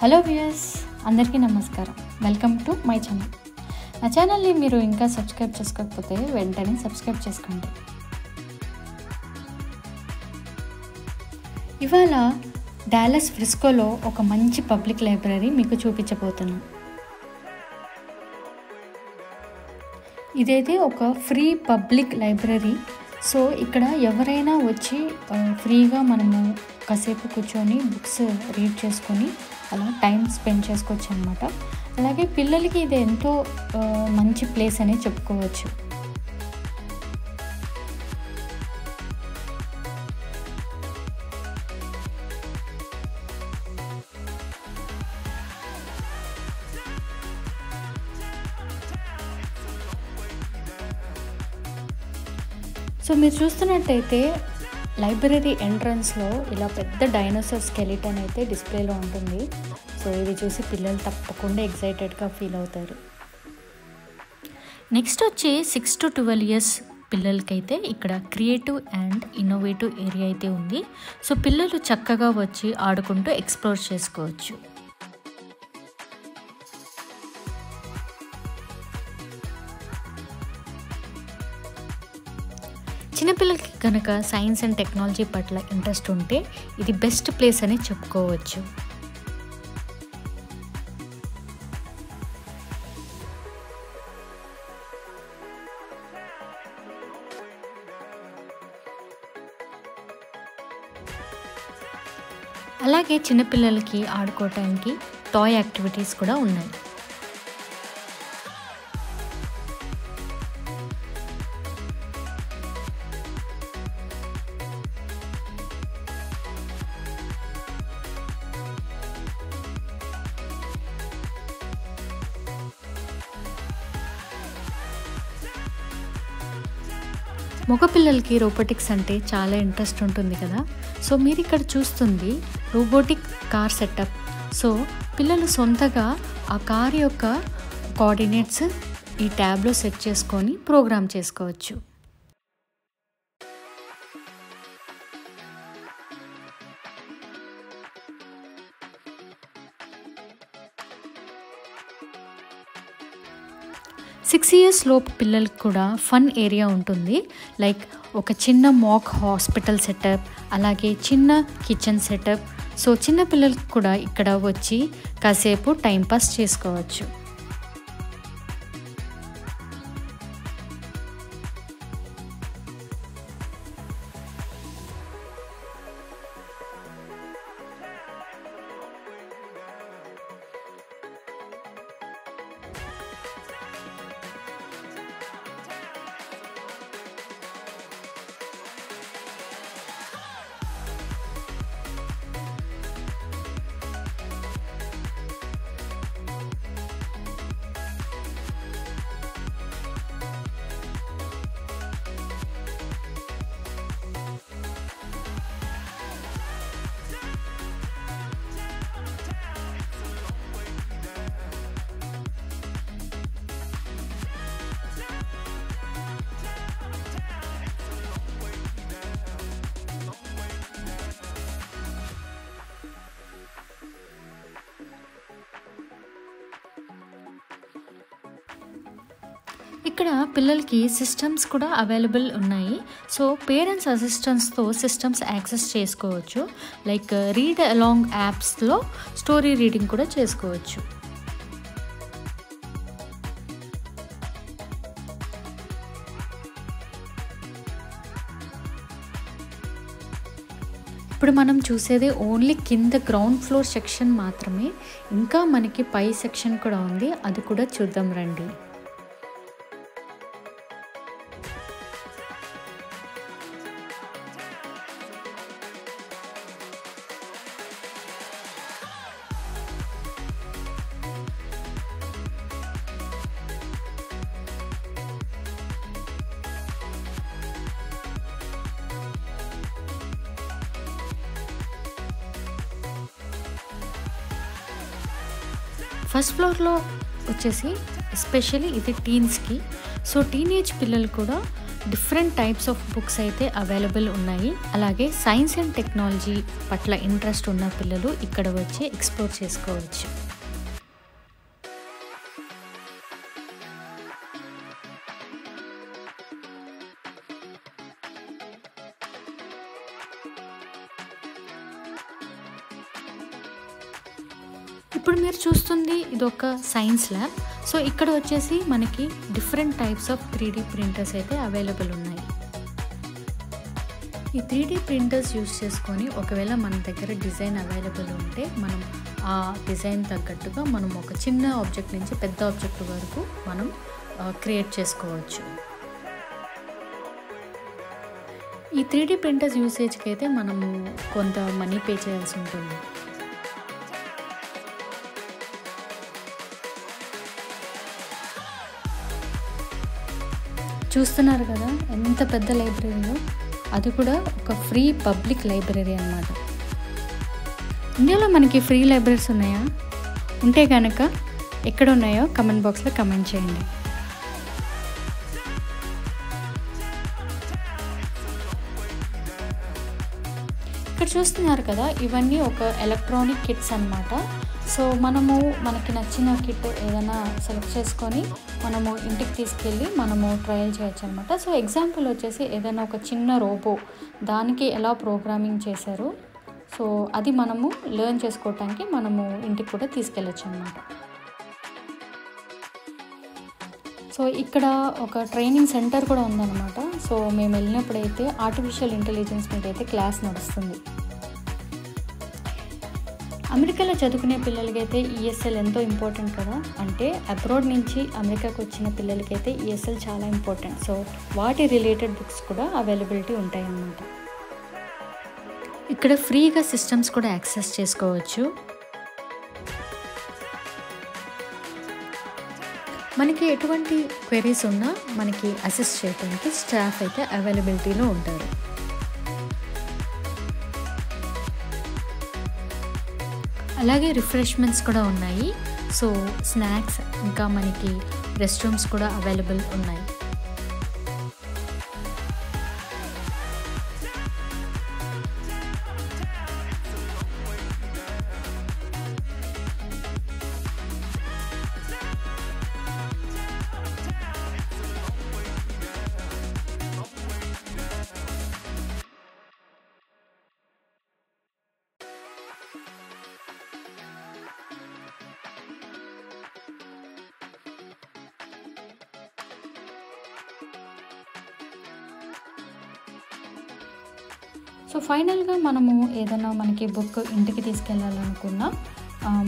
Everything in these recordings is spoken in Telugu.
హలో వ్యూయర్స్, అందరికీ నమస్కారం. Welcome to my channel. నా ఛానల్ని మీరు ఇంకా సబ్స్క్రైబ్ చేసుకోకపోతే వెంటనే సబ్స్క్రైబ్ చేసుకోండి. ఇవాళ డాలస్ ఫ్రిస్కోలో ఒక మంచి పబ్లిక్ లైబ్రరీ మీకు చూపించబోతున్నాను. ఇదైతే ఒక ఫ్రీ పబ్లిక్ లైబ్రరీ. సో ఇక్కడ ఎవరైనా వచ్చి ఫ్రీగా మనము కాసేపు కూర్చొని బుక్స్ రీడ్ చేసుకొని అలా టైం స్పెండ్ చేసుకోవచ్చు అన్నమాట. అలాగే పిల్లలకి ఇది ఎంతో మంచి ప్లేస్ అని చెప్పుకోవచ్చు. సో మీరు చూస్తున్నట్టయితే లైబ్రరీ ఎంట్రన్స్లో ఇలా పెద్ద డైనోసార్ స్కెలిటన్ అయితే డిస్ప్లేలో ఉంటుంది. సో ఇది చూసి పిల్లలు తప్పకుండా ఎక్సైటెడ్గా ఫీల్ అవుతారు. నెక్స్ట్ వచ్చి 6 to 12 years పిల్లలకైతే ఇక్కడ క్రియేటివ్ అండ్ ఇన్నోవేటివ్ ఏరియా అయితే ఉంది. సో పిల్లలు చక్కగా వచ్చి ఆడుకుంటూ ఎక్స్ప్లోర్ చేసుకోవచ్చు. చిన్నపిల్లలకి కనుక సైన్స్ అండ్ టెక్నాలజీ పట్ల ఇంట్రెస్ట్ ఉంటే ఇది బెస్ట్ ప్లేస్ అని చెప్పుకోవచ్చు. అలాగే చిన్నపిల్లలకి ఆడుకోవటానికి టాయ్ యాక్టివిటీస్ కూడా ఉన్నాయి. మగపిల్లలకి రోబోటిక్స్ అంటే చాలా ఇంట్రెస్ట్ ఉంటుంది కదా. సో మీరు ఇక్కడ చూస్తుంది రోబోటిక్ కార్ సెటప్. సో పిల్లలు సొంతగా ఆ కార్ యొక్క కోఆర్డినేట్స్ ఈ ట్యాబ్లో సెట్ చేసుకొని ప్రోగ్రామ్ చేసుకోవచ్చు. సిక్స్ ఇయర్స్ లోపు పిల్లలకి కూడా ఫన్ ఏరియా ఉంటుంది. లైక్ ఒక చిన్న మాక్ హాస్పిటల్ సెటప్, అలాగే చిన్న కిచెన్ సెటప్. సో చిన్న పిల్లలకి కూడా ఇక్కడ వచ్చి కాసేపు టైంపాస్ చేసుకోవచ్చు. ఇక్కడ పిల్లలకి సిస్టమ్స్ కూడా అవైలబుల్ ఉన్నాయి. సో పేరెంట్స్ అసిస్టెన్స్తో సిస్టమ్స్ యాక్సెస్ చేసుకోవచ్చు. లైక్ రీడ్ అలాంగ్ యాప్స్లో స్టోరీ రీడింగ్ కూడా చేసుకోవచ్చు. ఇప్పుడు మనం చూసేది ఓన్లీ కింద గ్రౌండ్ ఫ్లోర్ సెక్షన్ మాత్రమే. ఇంకా మనకి పై సెక్షన్ కూడా ఉంది, అది కూడా చూద్దాం రండి. ఫస్ట్ ఫ్లోర్లో వచ్చేసి ఎస్పెషల్లీ ఇది టీన్స్కి. సో టీనేజ్ పిల్లలు కూడా డిఫరెంట్ టైప్స్ ఆఫ్ బుక్స్ అయితే అవైలబుల్ ఉన్నాయి. అలాగే సైన్స్ అండ్ టెక్నాలజీ పట్ల ఇంట్రెస్ట్ ఉన్న పిల్లలు ఇక్కడ వచ్చి ఎక్స్ప్లోర్ చేసుకోవచ్చు. ఇప్పుడు మీరు చూస్తుంది ఇదొక సైన్స్ ల్యాబ్. సో ఇక్కడ వచ్చేసి మనకి different types of 3D printers అయితే అవైలబుల్ ఉన్నాయి. ఈ 3D ప్రింటర్స్ యూస్ చేసుకొని ఒకవేళ మన దగ్గర డిజైన్ అవైలబుల్ ఉంటే మనం ఆ డిజైన్ తగ్గట్టుగా మనం ఒక చిన్న ఆబ్జెక్ట్ నుంచి పెద్ద ఆబ్జెక్ట్ వరకు మనం క్రియేట్ చేసుకోవచ్చు. ఈ 3D ప్రింటర్స్ యూసేజ్కి అయితే మనము కొంత మనీ పే చేయాల్సి ఉంటుంది. చూస్తున్నారు కదా ఎంత పెద్ద లైబ్రరీలో, అది కూడా ఒక ఫ్రీ పబ్లిక్ లైబ్రరీ అన్నమాట. ఇండియాలో మనకి ఫ్రీ లైబ్రరీస్ ఉన్నాయా? ఉంటే కనుక ఎక్కడ ఉన్నాయో కమెంట్ బాక్స్లో కమెంట్ చేయండి. ఇక్కడ చూస్తున్నారు కదా, ఇవన్నీ ఒక ఎలక్ట్రానిక్ కిట్స్ అన్నమాట. సో మనకి నచ్చిన కిట్ ఏదైనా సెలెక్ట్ చేసుకొని మనము ఇంటికి తీసుకెళ్ళి మనము ట్రయల్ చేయొచ్చు అనమాట. సో ఎగ్జాంపుల్ వచ్చేసి ఏదైనా ఒక చిన్న రోబో దానికి ఎలా ప్రోగ్రామింగ్ చేశారు, సో అది మనము లెర్న్ చేసుకోవటానికి మనము ఇంటికి కూడా తీసుకెళ్ళచ్చు అనమాట. సో ఇక్కడ ఒక ట్రైనింగ్ సెంటర్ కూడా ఉందన్నమాట. సో మేము వెళ్ళినప్పుడైతే ఆర్టిఫిషియల్ ఇంటెలిజెన్స్ మీద అయితే క్లాస్ నడుస్తుంది. అమెరికాలో చదువుకునే పిల్లలకైతే ESL ఎంతో ఇంపార్టెంట్ కదా. అంటే అబ్రాడ్ నుంచి అమెరికాకు వచ్చిన పిల్లలకైతే ESL చాలా ఇంపార్టెంట్. సో వాటి రిలేటెడ్ బుక్స్ కూడా అవైలబిలిటీ ఉంటాయి అన్నమాట. ఇక్కడ ఫ్రీగా సిస్టమ్స్ కూడా యాక్సెస్ చేసుకోవచ్చు. మనకి ఎటువంటి క్వెరీస్ ఉన్నా మనకి అసిస్ట్ చేయడానికి స్టాఫ్ అయితే అవైలబిలిటీలో ఉంటారు. అలాగే రిఫ్రెష్మెంట్స్ కూడా ఉన్నాయి. సో స్నాక్స్ ఇంకా మనకి రెస్ట్ రూమ్స్ కూడా అవైలబుల్ ఉన్నాయి. సో ఫైనల్గా మనము ఏదైనా మనకి బుక్ ఇంటికి తీసుకెళ్ళాలనుకున్నా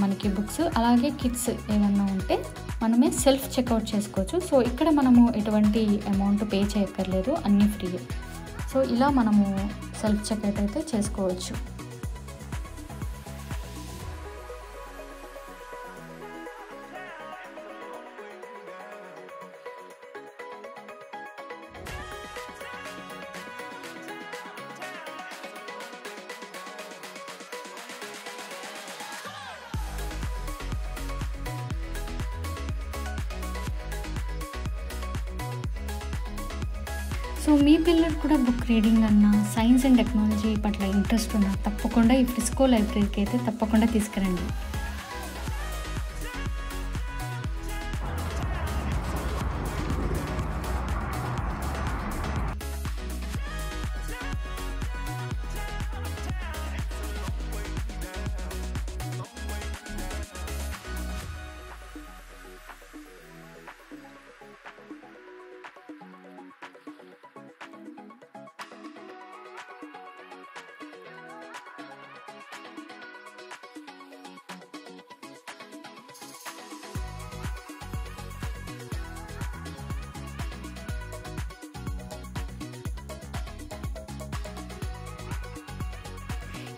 మనకి బుక్స్ అలాగే కిట్స్ ఏమన్నా ఉంటే మనమే సెల్ఫ్ చెక్అవుట్ చేసుకోవచ్చు. సో ఇక్కడ మనము ఎటువంటి అమౌంట్ పే చేయక్కర్లేదు, అన్నీ ఫ్రీ. సో ఇలా మనము సెల్ఫ్ చెక్అవుట్ అయితే చేసుకోవచ్చు. సో మీ పిల్లలు కూడా బుక్ రీడింగ్ అన్న సైన్స్ అండ్ టెక్నాలజీ పట్ల ఇంట్రెస్ట్ ఉన్నా తప్పకుండా ఈ ఫ్రిస్కో లైబ్రరీకి అయితే తప్పకుండా తీసుకురండి.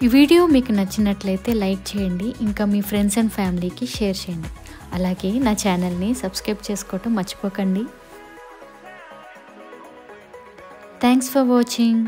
ఈ వీడియో మీకు నచ్చినట్లయితే లైక్ చేయండి, ఇంకా మీ ఫ్రెండ్స్ అండ్ ఫ్యామిలీకి షేర్ చేయండి. అలాగే నా ఛానల్ని సబ్స్క్రైబ్ చేసుకోవటం మర్చిపోకండి. Thanks for watching.